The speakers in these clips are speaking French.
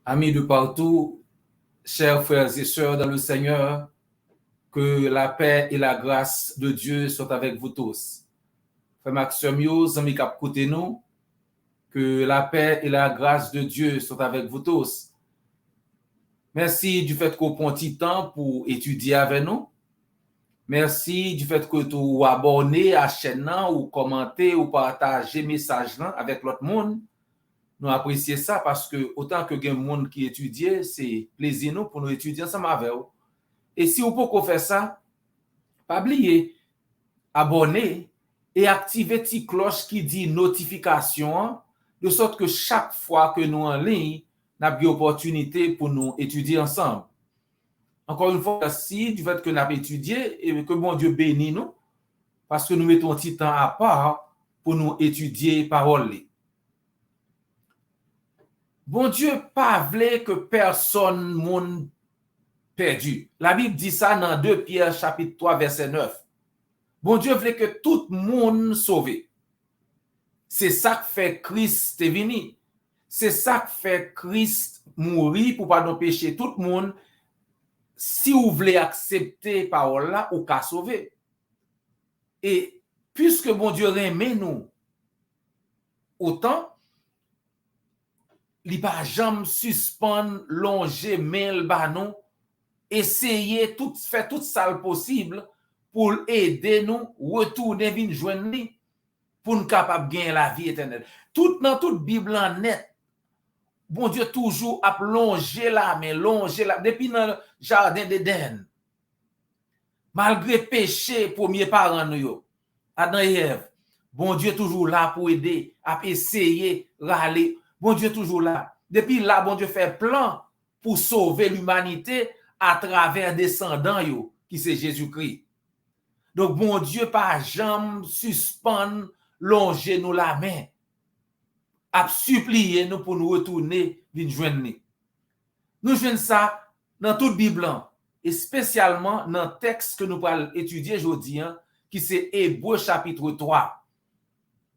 Amis de partout, chers frères et sœurs dans le Seigneur, que la paix et la grâce de Dieu soient avec vous tous. Frère Maxime, amis cap côté nous, que la paix et la grâce de Dieu soient avec vous tous. Merci du fait qu'on prend un petit temps pour étudier avec nous. Merci du fait que tu abonné à la chaîne ou commenter ou partager message avec l'autre monde. Nous apprécions ça parce que autant que gen monde qui étudie, c'est plaisir nous pour nous étudier ensemble avec vous. Et si vous pouvez faire ça, pas oublier abonner et activer petite cloche qui dit notification de sorte que chaque fois que nous en ligne, nous avons l'opportunité pour nous étudier ensemble. Encore une fois, merci du fait que nous avons étudié et que bon Dieu bénisse nous parce que nous mettons un petit temps à part pour nous étudier parole. Bon Dieu pas voulait que personne monde perdu. La Bible dit ça dans 2 Pierre chapitre 3 verset 9. Bon Dieu voulait que tout le monde sauvé. C'est ça que fait Christ est venu. C'est ça que fait Christ mourir pour pardon péché tout le monde. Si vous voulez accepter parole là, ou qu'à sauver. Et puisque bon Dieu aime nous autant, il pas jamais suspendre, longer, mail banon, essayer tout faire tout ça possible pour aider nous retourner venir joindre nous pour nous capable gagner la vie éternelle. Tout dans toute Bible en net. Bon Dieu toujours a plongé la main, depuis dans le jardin d'Éden. Malgré péché premier parent nous Adam et Ève. Bon Dieu toujours là pour aider, à essayer râler. Bon Dieu toujours là. Depuis là, bon Dieu fait plan pour sauver l'humanité à travers descendants yo, qui c'est Jésus-Christ. Donc bon Dieu pas jamais suspend longer nous la main. A supplier nous pour nous retourner vinn joindre nous. Nous joignons ça dans toute Bible et spécialement dans le texte que nous allons étudier aujourd'hui qui c'est Hébreu chapitre 3.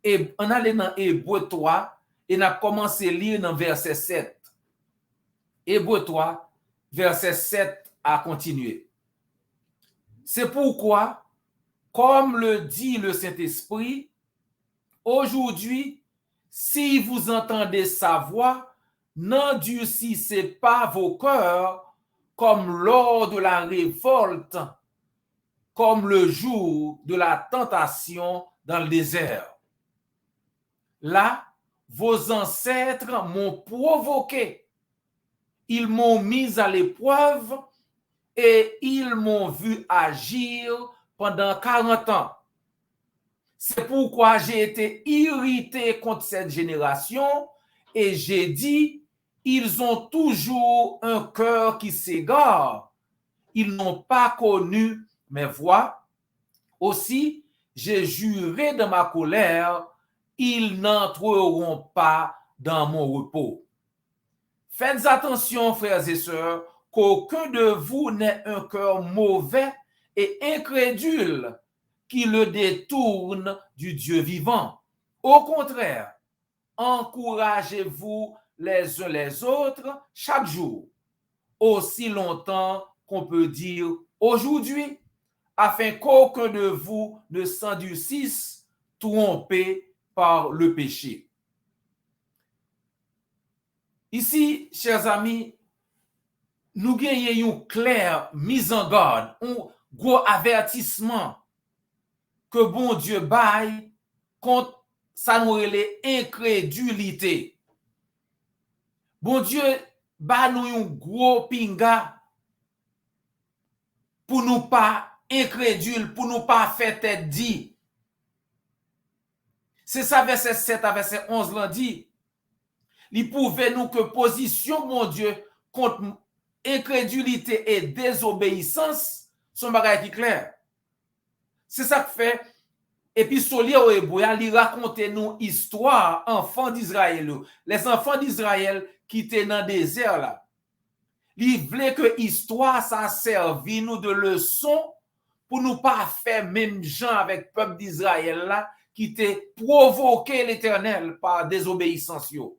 Et on allait dans Hébreu 3 et on a commencé à lire dans verset 7. Hébreu 3, verset 7 à continuer. C'est pourquoi, comme le dit le Saint-Esprit, aujourd'hui, si vous entendez sa voix, n'endurcissez pas vos cœurs comme lors de la révolte, comme le jour de la tentation dans le désert. Là, vos ancêtres m'ont provoqué. Ils m'ont mis à l'épreuve et ils m'ont vu agir pendant 40 ans. C'est pourquoi j'ai été irrité contre cette génération et j'ai dit, ils ont toujours un cœur qui s'égare. Ils n'ont pas connu mes voies. Aussi, j'ai juré de ma colère, ils n'entreront pas dans mon repos. Faites attention, frères et sœurs, qu'aucun de vous n'ait un cœur mauvais et incrédule qui le détourne du Dieu vivant. Au contraire, encouragez-vous les uns les autres chaque jour, aussi longtemps qu'on peut dire aujourd'hui, afin qu'aucun de vous ne s'endurcisse trompé par le péché. Ici, chers amis, nous gagnons une claire mise en garde, un gros avertissement que bon Dieu baille contre ça nous relève incrédulité. Bon Dieu baille nous un gros pinga pour nous pas incrédule, pour nous pas faire tête dit. C'est ça verset 7 à verset 11 l'en dit. Il pouvait nous que position mon Dieu contre incrédulité et désobéissance sont bagaille qui clair. C'est ça que fait épistolier au Hébreu, il raconte nous histoire enfants d'Israël. Les enfants d'Israël qui étaient dans le désert là. Il voulait que histoire ça servi nous de leçon pour nous pas faire même gens avec le peuple d'Israël là qui était provoqué l'Éternel par désobéissance yo.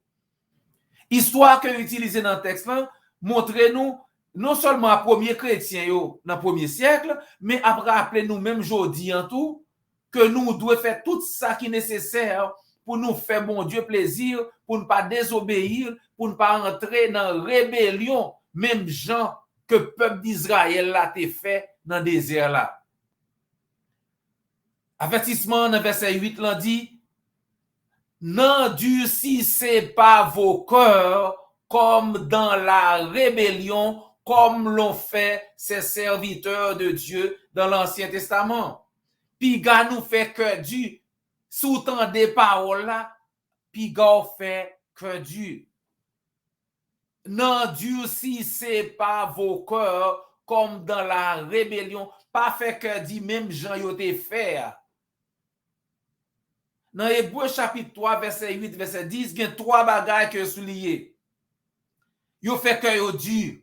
Histoire que utilisée dans le texte là, montre-nous non seulement à premier chrétien dans le premier siècle, mais après rappeler nous même aujourd'hui en tout, que nous devons faire tout ça qui est nécessaire pour nous faire bon Dieu plaisir, pour ne pas désobéir, pour ne pas entrer dans la rébellion, même gens que le peuple d'Israël l'a fait dans le désert là. Avertissement dans verset 8 là dit, n'endurcissez pas vos cœurs comme dans la rébellion, comme l'ont fait ces serviteurs de Dieu dans l'Ancien Testament. Puis gars nous fait que Dieu sous-tend des paroles là, puis gars fait que Dieu. N'endurcissez pas vos cœurs comme dans la rébellion, pas fait que dit même Jean yote fait. Dans Hébreu chapitre 3 verset 8 verset 10, il y a 3 bagages que soulié. Yo fait que yo dur.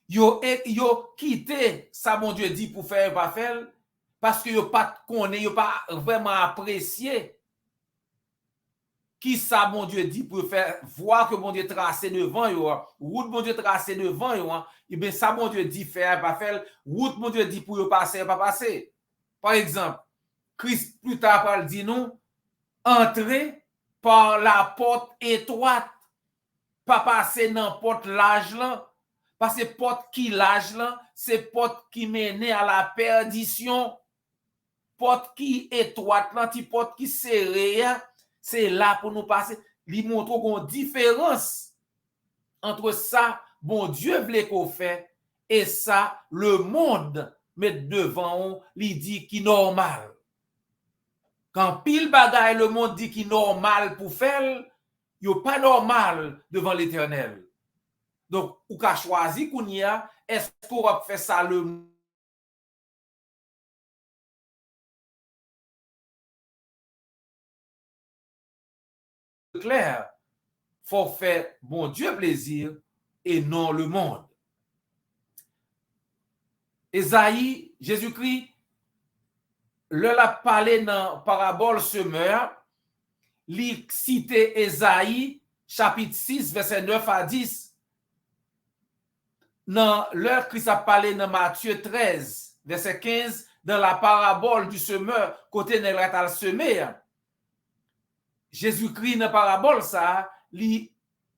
Yo quitté ça mon Dieu dit pour faire pas faire parce que yo pas connaît, yo pas vraiment apprécié qui ça mon Dieu dit pour faire voir que mon Dieu tracé devant yo, route mon Dieu tracé devant yo, et bien ça mon Dieu dit faire pas faire, route mon Dieu dit pour yo passer pas passer. Par exemple, Christ plus tard parle dit nous entrer par la porte étroite, pas passer dans porte large là, parce que porte qui large là, c'est porte qui mène à la perdition. Porte qui étroite là, porte qui serrée, c'est là pour nous passer. Il montre qu'on différence entre ça, bon Dieu voulait qu'on fait, et ça, le monde met devant on, il dit qui normal. Quand pile bagaille le monde dit qui normal pour faire, il pas normal devant l'Éternel. Donc, ou qu'a choisi qu'on y a, est-ce qu'on va faire ça le clair? Faut faire bon Dieu plaisir et non le monde. Esaïe, Jésus-Christ, le a parlé dans parabole semeur, li cité Esaïe, chapitre 6, verset 9 à 10. Dans l'heure Christ a parlé dans Matthieu 13, verset 15, dans la parabole du semeur, côté nèg la semé. Jésus-Christ dans parabole ça, li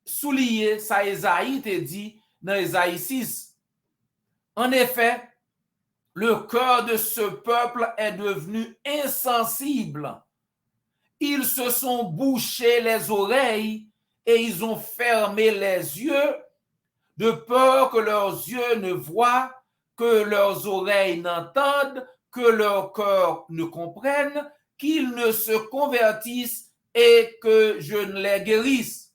souligné ça Esaïe te dit dans Esaïe 6. En effet, le cœur de ce peuple est devenu insensible. Ils se sont bouchés les oreilles et ils ont fermé les yeux de peur que leurs yeux ne voient, que leurs oreilles n'entendent, que leur cœur ne comprenne, qu'ils ne se convertissent et que je ne les guérisse.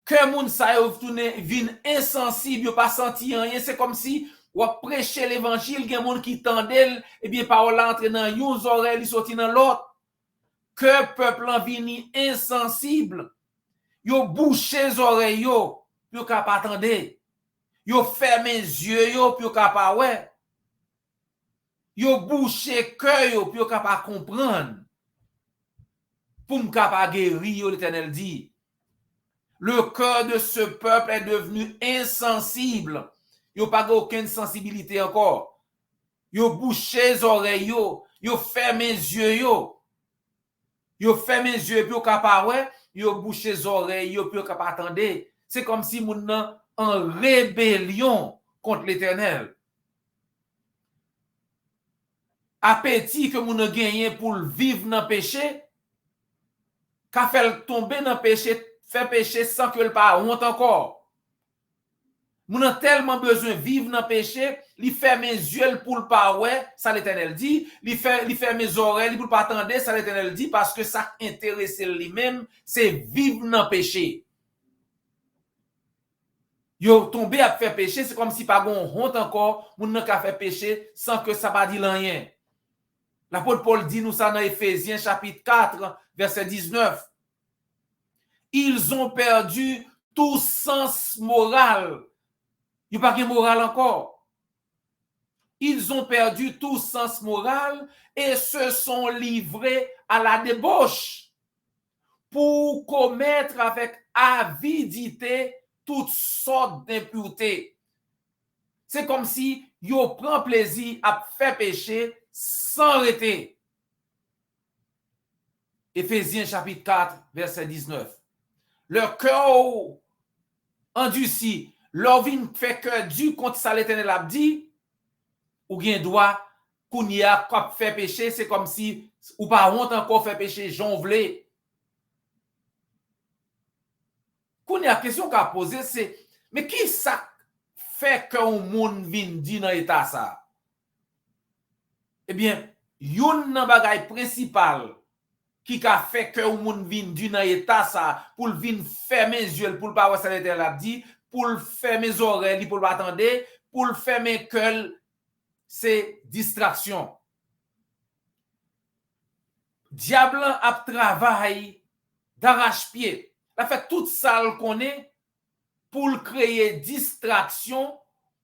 Que moun sa yo vin insensible, yo pas senti rien, c'est comme si ou prêcher l'évangile, gen moun qui tendel, et bien parole entre dans yon oreille, li sorti dans l'autre. Que peuple en vini insensible, yo bouché les oreilles yo, yo capable attendre. Yo fermé les yeux yo, yo capable ouais. Yo bouché cœur yo, yo capable comprendre. Pour me capable guérir, l'Éternel dit. Le cœur de ce peuple est devenu insensible. Yo pas aucune sensibilité encore. Yo bouché les oreilles yo fermé les yeux yo fermé les yeux puis capable ouais, yo bouché les oreilles yo puis capable attendre. C'est comme si moun nan en rébellion contre l'Éternel. Appétit que moun a gagné pour vivre dans péché, qu'a fait tomber dans péché, fait péché sans que le pas honte encore. Moun a tellement besoin de vivre dans le péché, il ferme les yeux pour le pas ouais, ça l'Éternel dit, il ferme les oreilles pour le pas attendre, ça l'Éternel dit, parce que ça intéresse lui-même, c'est vivre dans le péché. Yo tombé à faire péché, c'est comme si pas gon honte encore, moun n'a qu'à faire péché sans que ça pas dit rien. L'apôtre Paul dit nous ça dans Éphésiens chapitre 4, verset 19. Ils ont perdu tout sens moral. Il n'y a pas de moral encore. Ils ont perdu tout sens moral et se sont livrés à la débauche pour commettre avec avidité toutes sortes d'impuretés. C'est comme si yo prend plaisir à faire péché sans arrêter. Éphésiens chapitre 4, verset 19. Leur cœur endurci, leur vie fait cœur dur contre ça l'Éternel a dit, ou bien droit, qu'on y a fait péché, c'est comme si, ou pas honte encore fait péché, jonglé. Qu'on y a question qu'à poser, c'est, mais qui ça fait qu'un monde vienne dire dans l'état ça? Eh bien, yon nan bagay principal qui a fait que moun vin du dans état ça pour vin fermer les yeux pour pas voir ça l'Éternel a dit, pour fermer les oreilles pour pas attendre, pour fermer cœur, c'est distraction. Diable a travaillé d'arrache-pied. Il a fait tout ça qu'on est pour créer distraction,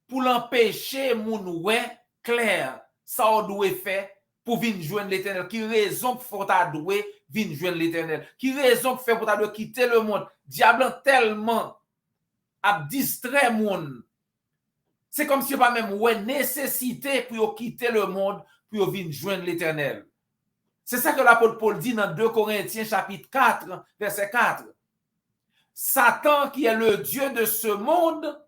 pour l'empêcher moun ouais clair ça on doit faire pour venir joindre l'Éternel. Qui raison pour ta doué venir joindre l'Éternel? Qui raison pour ta doué quitter le monde? Diable tellement a distrait monde. C'est comme si pas même ouais nécessité pour quitter le monde pour venir joindre l'Éternel. C'est ça que l'apôtre Paul dit dans 2 Corinthiens chapitre 4 verset 4. Satan qui est le dieu de ce monde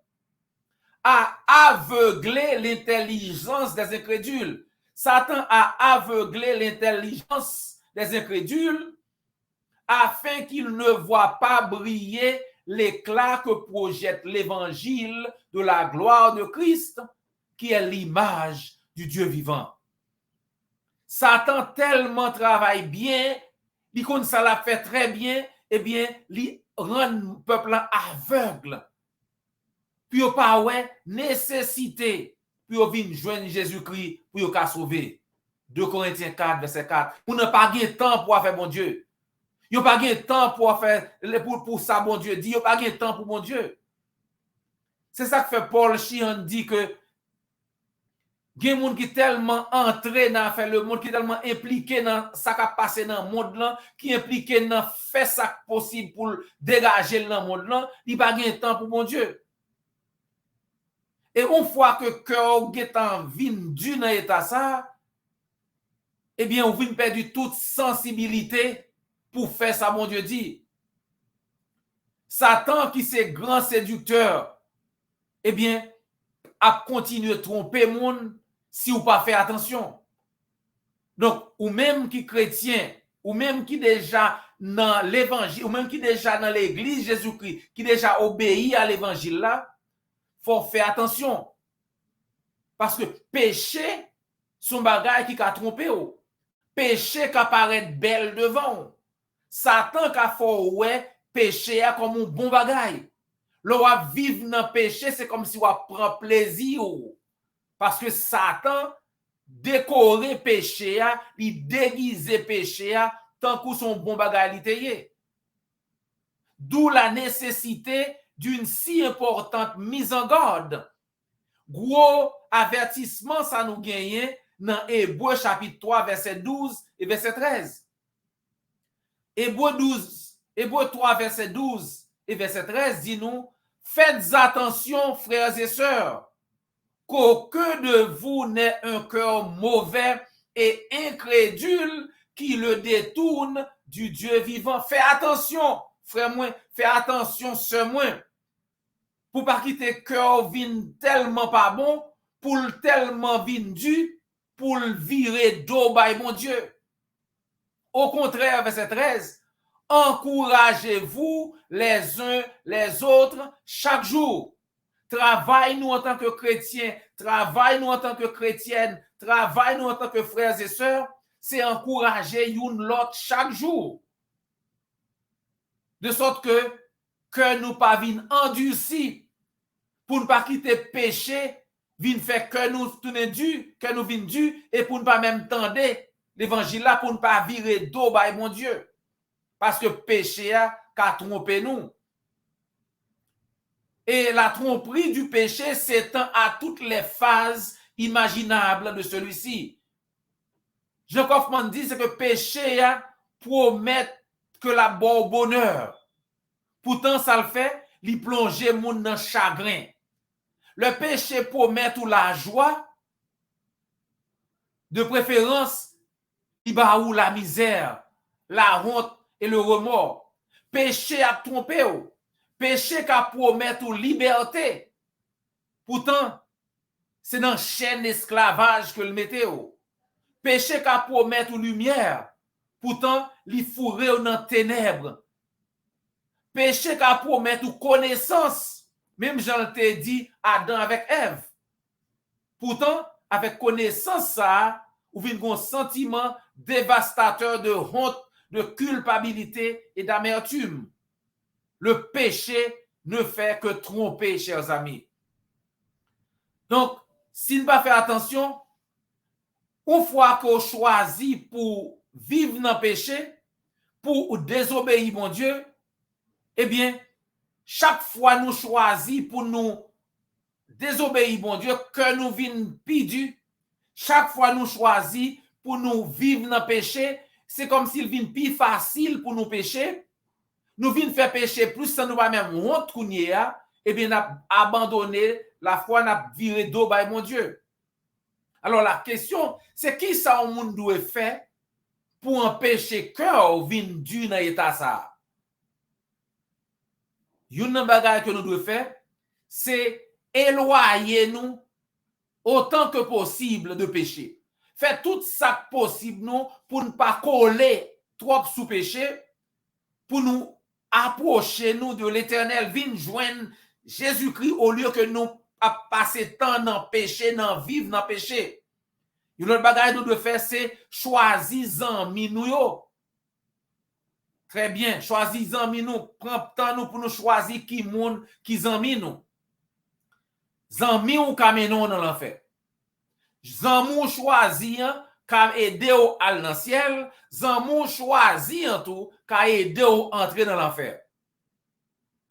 a aveuglé l'intelligence des incrédules. Satan a aveuglé l'intelligence des incrédules afin qu'ils ne voient pas briller l'éclat que projette l'évangile de la gloire de Christ, qui est l'image du Dieu vivant. Satan tellement travaille bien, il compte ça l'a fait très bien, eh bien, il rend le peuple aveugle. Puis il pas ouais nécessité pour venir joindre Jésus-Christ pour qu'il sauver. 2 Corinthiens 4 verset 4. On n'a pas de temps pour faire bon Dieu. Il n'y a pas de temps pour faire pour ça bon Dieu dit, il n'y a pas de temps pour bon Dieu. C'est ça que fait Paul Chian dit que il y a des gens qui sont tellement entrés dans faire le monde, qui sont tellement impliqués dans ce qui a passé dans le monde là, qui sont impliqués dans faire ça possible pour dégager dans le monde là, il n'y a pas de temps pour bon Dieu. Et une fois que cœur est en vin du dans l'état ça, eh bien, on vient perdre toute sensibilité pour faire ça, mon Dieu dit. Satan, qui c'est grand séducteur, eh bien, a continué de tromper le monde si ou pas fait attention. Donc, ou même qui chrétien, ou même qui déjà dans l'évangile, ou même qui déjà dans l'église Jésus-Christ, qui déjà obéit à l'évangile là, faut faire attention. Parce que péché, son bagage qui a trompé. Péché qui apparaît belle devant. Satan qui a fait ouais, péché comme un bon bagage. L'on va vivre dans le péché, c'est comme si on prend plaisir. Parce que Satan décorer péché, il déguiser péché, tant que son bon bagage. D'où la nécessité d'une si importante mise en garde. Gros avertissement, ça nous gagne dans Hébreux chapitre 3, verset 12 et verset 13. Hébreux 3, verset 12 et verset 13 dit nous, faites attention, frères et sœurs, qu'aucun de vous n'ait un cœur mauvais et incrédule qui le détourne du Dieu vivant. Fais attention, frère moi, fais attention, sœur moi, pour pas quitter cœur vin tellement pas bon, pour tellement vin du, pour le virer d'eau by mon Dieu. Au contraire, verset 13, encouragez-vous les uns les autres chaque jour. Travaille-nous en tant que chrétiens, travaille-nous en tant que chrétiennes, travaille-nous en tant que frères et sœurs, c'est encourager une l'autre chaque jour. De sorte que nous pas vin endurcis pour ne pas quitter péché, vin faire que nous tourner du, que nous vin du, et pour ne pas même tendre l'évangile là, pour ne pas virer d'eau by mon Dieu. Parce que péché a trompé nous. Et la tromperie du péché s'étend à toutes les phases imaginables de celui-ci. Jean Kaufmann dit que péché promet que la bon bonheur. Pourtant, ça le fait, il plonge moun dans chagrin. Le péché promet ou la joie, de préférence, il va ou la misère, la honte et le remords. Péché a trompé ou. Péché qui promet ou liberté. Pourtant, c'est dans chaîne d'esclavage que le mettez ou. Péché qui promet ou lumière. Pourtant, il fourré ou dans ténèbres. Péché qui promet ou connaissance. Même Jean te dit Adam avec Ève. Pourtant, avec connaissance ça, ou vient un sentiment dévastateur de honte, de culpabilité et d'amertume. Le péché ne fait que tromper, chers amis. Donc, si nous ne pas faire attention, une fois qu'on choisit pour vivre dans le péché, pour désobéir mon Dieu, eh bien, chaque fois nous choisissons pour nous désobéir mon Dieu, que nous vînes pidu, chaque fois nous choisissons pour nous vivre dans le péché, c'est comme s'il vient plus facile pour nous pécher. Nous venons faire pécher plus sans nous pas même honte qu'on y est, et bien, nous avons abandonné la foi, nous avons viré d'eau by mon Dieu. Alors, la question, c'est qui ça au monde doit faire pour empêcher cœur vin du dans l'état ça? Une bagage que nous devons faire, c'est éloigner nous autant que possible de péché. Faire tout ça possible nous pour ne pas coller trop sous péché, pour nous approcher nous de l'Éternel, vin joindre Jésus-Christ au lieu que nous passer temps dans le péché, dans vivre dans le péché. Une autre bagage nous devons faire, c'est choisir zanmi nous yo. Très bien, choisir zanmi nous, prends temps nous pour nous choisir qui moun, qui zanmi nous. Zanmi ou kamenon dans l'enfer. Zanmou choisi ka aider ou al dans ciel, zanmou choisi en tout ka aider ou entrer dans l'enfer.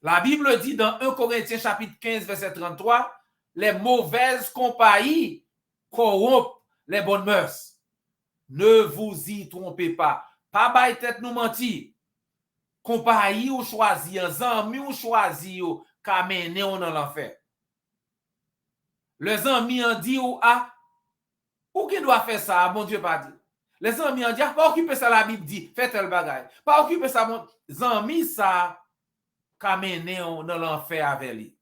La Bible dit dans 1 Corinthiens chapitre 15 verset 33, les mauvaises compagnies corrompent les bonnes mœurs. Ne vous y trompez pas. Pas bail tête nous mentir. Compagnie ou choisi, zanmi ou choisi ou ka mener ou dans l'enfer. Les amis ont dit ou ou qui doit faire ça, mon Dieu pas dit. Les amis ont dit, pas occuper ça, la Bible dit, faites tel bagaille. Pas occuper ça, mon amis, ça, qu'a mené dans l'enfer avec lui.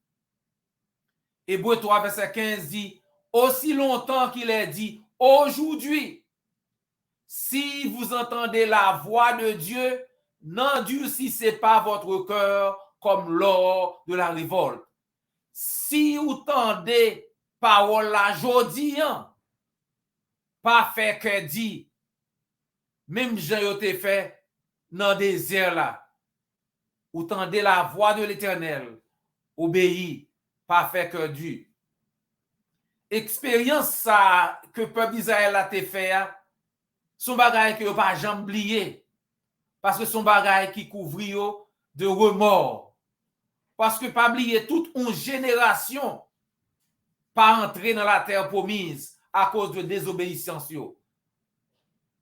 Hébreux 3, verset 15 dit, aussi longtemps qu'il est dit, aujourd'hui, si vous entendez la voix de Dieu, n'endurcissez pas votre cœur comme lors de la révolte. Si vous entendez parole la jodi, pas fait que dit, même Jean yo te fait dans le désert là, ou tendez la voix de l'Éternel, obéi, pas fait que dit. Expérience ça que peuple d'Israël a te fait, son bagage que yo pas jamais oublié, parce que son bagage qui couvre de remords, parce que pas oublier toute une génération pas entrer dans la terre promise à cause de désobéissance.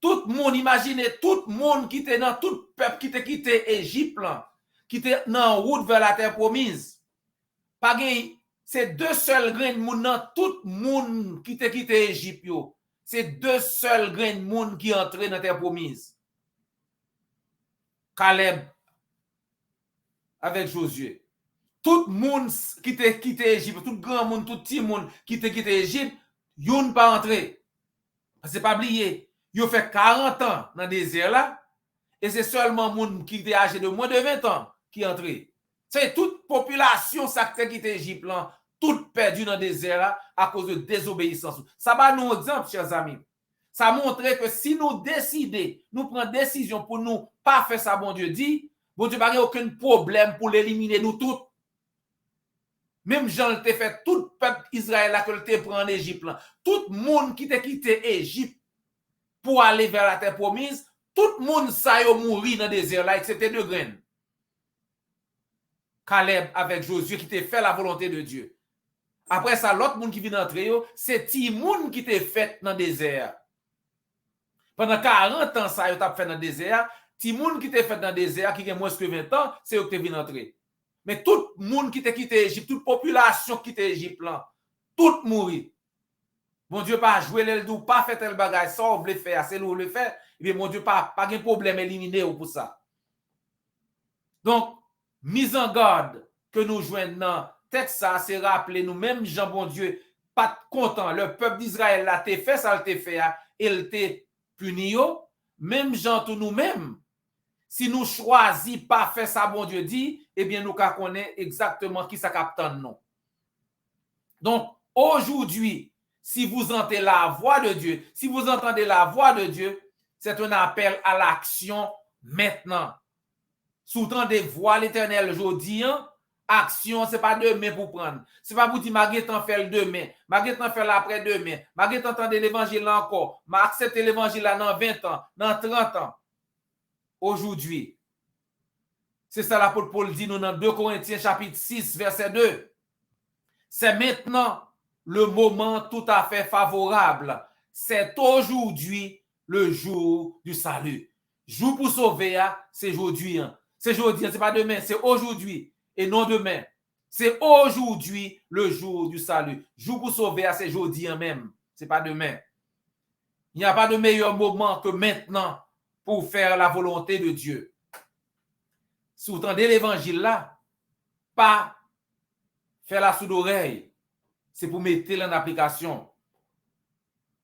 Tout le monde, imaginez, tout le monde qui était dans tout peuple qui était quitté Égypte, qui était dans route vers la terre promise. Pas c'est deux seuls grains de monde dans tout le monde qui était quitté Égypte. C'est deux seuls grains de monde qui entraient dans la terre promise. Caleb avec Josué. Tout le monde qui était quitté Égypte, tout le grand monde, tout petit monde qui était quitté Égypte, yon pas entré. C'est pas oublié. Yo fait 40 ans dans le désert là, et c'est seulement monde qui était âgé de moins de 20 ans qui entré. C'est toute population qui était quitté Égypte là, toute perdue dans le désert là à cause de désobéissance. Ça va nous exemple, chers amis. Ça montre que si nous décidons, nous prenons décision pour nous pas faire ça, bon Dieu dit, bon Dieu n'a aucun problème pour l'éliminer nous tous. Même Jean te fait tout le peuple Israël que te prend en Égypte. Tout le monde qui te quitté Égypte pour aller vers la terre promise, tout le monde ça yo mourir dans le désert là, excepté deux graines. Caleb avec Josué qui te fait la volonté de Dieu. Après ça, l'autre monde qui vient d'entrer, c'est Timoun qui te fait dans le désert. Pendant 40 ans, ça yo t'a fait dans le désert, ti moun qui te fait dans le désert, qui a moins que 20 ans, c'est eux qui vient entrer. Mais tout le monde qui te quitté Égypte, toute population qui quitté Égypte, tout mourir. Mon Dieu, pas jouer le dou, pas faire tel bagage, ça, on veut faire, c'est nous le faire. Et bien, mon Dieu, pas de problème éliminé pour ça. Donc, mise en garde que nous joignons dans texte, ça, c'est rappeler nous-mêmes, Jean, bon Dieu, pas content. Le peuple d'Israël là, t'es fait ça, t'es fait, il t'est puni. Même Jean, tout nous-mêmes, si nous choisissons pas faire ça, bon Dieu dit, eh bien, nous connaissons exactement qui ça capte non. Donc, aujourd'hui, si vous entendez la voix de Dieu, si vous entendez la voix de Dieu, c'est un appel à l'action maintenant. Sous-temps des voix l'Éternel aujourd'hui, action, ce n'est pas demain pour prendre. Ce n'est pas pour dire, Marguerite en fait le demain, Marguerite en fait l'après-demain, Marguerite entend l'évangile encore, accepter l'évangile là dans 20 ans, dans 30 ans. Aujourd'hui, c'est ça l'apôtre Paul dit nous dans 2 Corinthiens chapitre 6, verset 2. C'est maintenant le moment tout à fait favorable. C'est aujourd'hui le jour du salut. Jour pour sauver, c'est aujourd'hui. C'est aujourd'hui, c'est pas demain, c'est aujourd'hui et non demain. C'est aujourd'hui le jour du salut. Jour pour sauver, c'est aujourd'hui même, c'est pas demain. Il n'y a pas de meilleur moment que maintenant pour faire la volonté de Dieu. Si vous entendez l'évangile là, pas faire la sourde oreille, c'est pour mettre en application.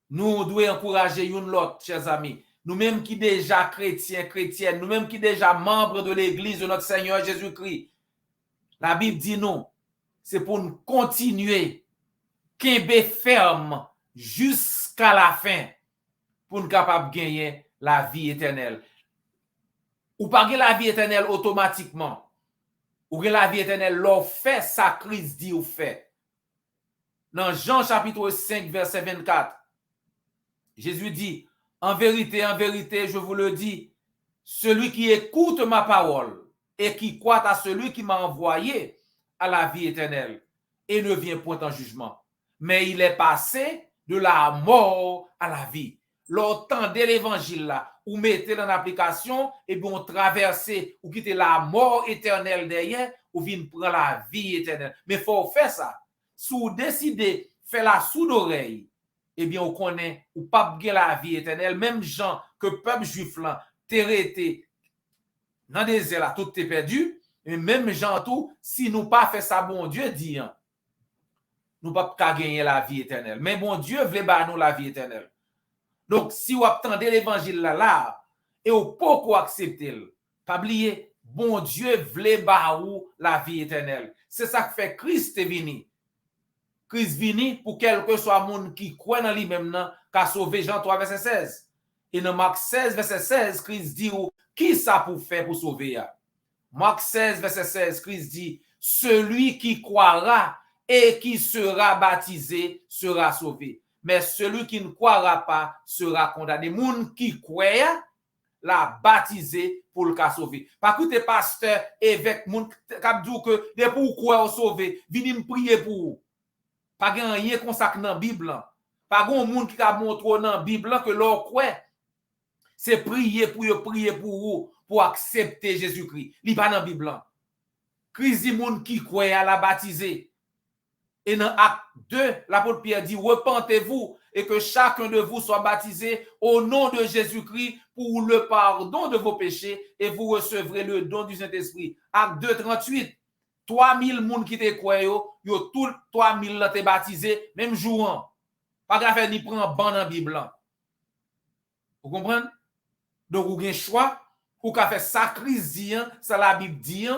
Nous devons encourager une l'autre, chers amis. Nous-mêmes qui déjà chrétiens, chrétiennes, nous-mêmes qui déjà membres de l'église de notre Seigneur Jésus-Christ. La Bible dit non, c'est pour nous continuer, qu'embe ferme jusqu'à la fin, pour nous capables de gagner la vie éternelle. Ou pas gagner la vie éternelle automatiquement. Ou gagner la vie éternelle, l'on fait ça, Christ dit ou fait. Dans Jean chapitre 5, verset 24, Jésus dit, en vérité, je vous le dis, celui qui écoute ma parole et qui croit à celui qui m'a envoyé à la vie éternelle et ne vient point en jugement, mais il est passé de la mort à la vie. L'entendez l'évangile là, ou mettez en application, et bien on traverse ou quitter la mort éternelle derrière, ou vient prendre la vie éternelle. Mais il faut faire ça. Si vous décidez de faire la sourde oreille, eh bien, on connaît, ou pas gagner la vie éternelle, même gens que peuple juif là, t'arrêté dans des désert là, tout est perdu, et même gens tout, si nous pas fait ça, bon Dieu dit, hein, nous pas gagner la vie éternelle. Mais bon Dieu voulait nous la vie éternelle. Donc, si vous attendez l'évangile là, et vous pouvez accepter, pas oublier, bon Dieu voulait la vie éternelle. C'est ça que fait Christ est venu. Christ vini pour quel que soit le monde qui croit dans lui-même, qu'a sauvé Jean 3, verset 16. Et dans Marc 16, verset 16, Christ dit, qui ça pour faire pour sauver? Marc 16, verset 16, Christ dit, celui qui croira et qui sera baptisé sera sauvé. Mais celui qui ne croira pas sera condamné. Monde qui croit, la baptisé pour le cas sauvé. Par contre, les pasteurs, évêques, monde qui dit que des pour croire sauver, venez prier pour vous. Pas rien consacré dans la Bible. Pas grand monde qui a montré dans la Bible que l'on croit. C'est prier pour vous pour accepter Jésus-Christ. Il n'est pas dans la Bible. Christ dit monde qui croit à la baptiser. Et dans Acte 2, l'apôtre Pierre dit, repentez-vous et que chacun de vous soit baptisé au nom de Jésus-Christ pour le pardon de vos péchés et vous recevrez le don du Saint-Esprit. Acte 2, 38. 3000 personnes qui te croient, yo tout 3000 te baptisé, même jour. Pas grave, ni prend ban dans la Bible. Vous comprenez? Donc, vous avez un choix, ou qu'à faire ça, Christ dit, ça la Bible dit,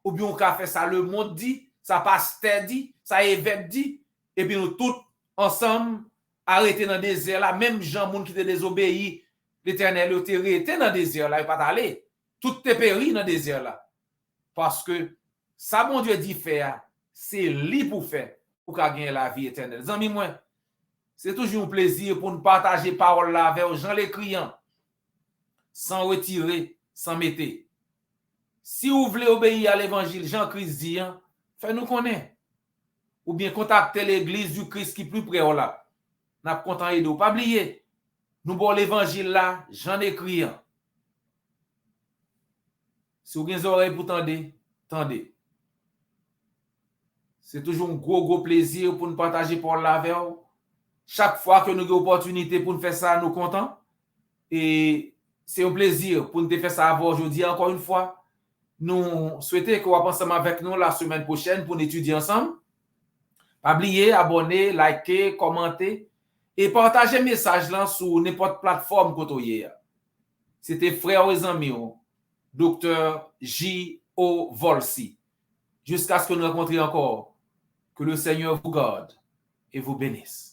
ou bien vous qu'à faire ça, le monde dit, ça pasteur dit, ça évêque dit, et puis nous tous ensemble, arrêter dans le désert là, même gens qui te désobéi, l'Éternel, ils te arrêté dans le désert là, ils pas aller. Tout te péri dans le désert là. Parce que ça, mon Dieu dit faire, c'est lui pour faire, pour gagner la vie éternelle. Amis, moi, c'est toujours un plaisir pour nous partager parole là avec Jean les criants, sans retirer, sans mettre. Si vous voulez obéir à l'évangile, Jean-Christ dit, faites-nous connaître. Ou bien contactez l'église du Christ qui est plus près là. N'a pas content de pas oublier. Nous bon l'évangile là, Jean les criants. Si vous avez des oreilles pour tendez, tendez. C'est toujours un gros plaisir pour nous partager pour la avec vous. Chaque fois que nous avons l'opportunité pour nous faire ça, nous sommes contents. Et c'est un plaisir pour nous faire ça aujourd'hui encore une fois. Nous souhaitons qu'on va ensemble avec nous la semaine prochaine pour nous étudier ensemble. Pas oublier, abonner, liker, commenter et partager le message là sur n'importe plateforme que vous avez. C'était frère et amis, Dr. J.O. Volsi. Jusqu'à ce que nous rencontrions encore. Que le Seigneur vous garde et vous bénisse.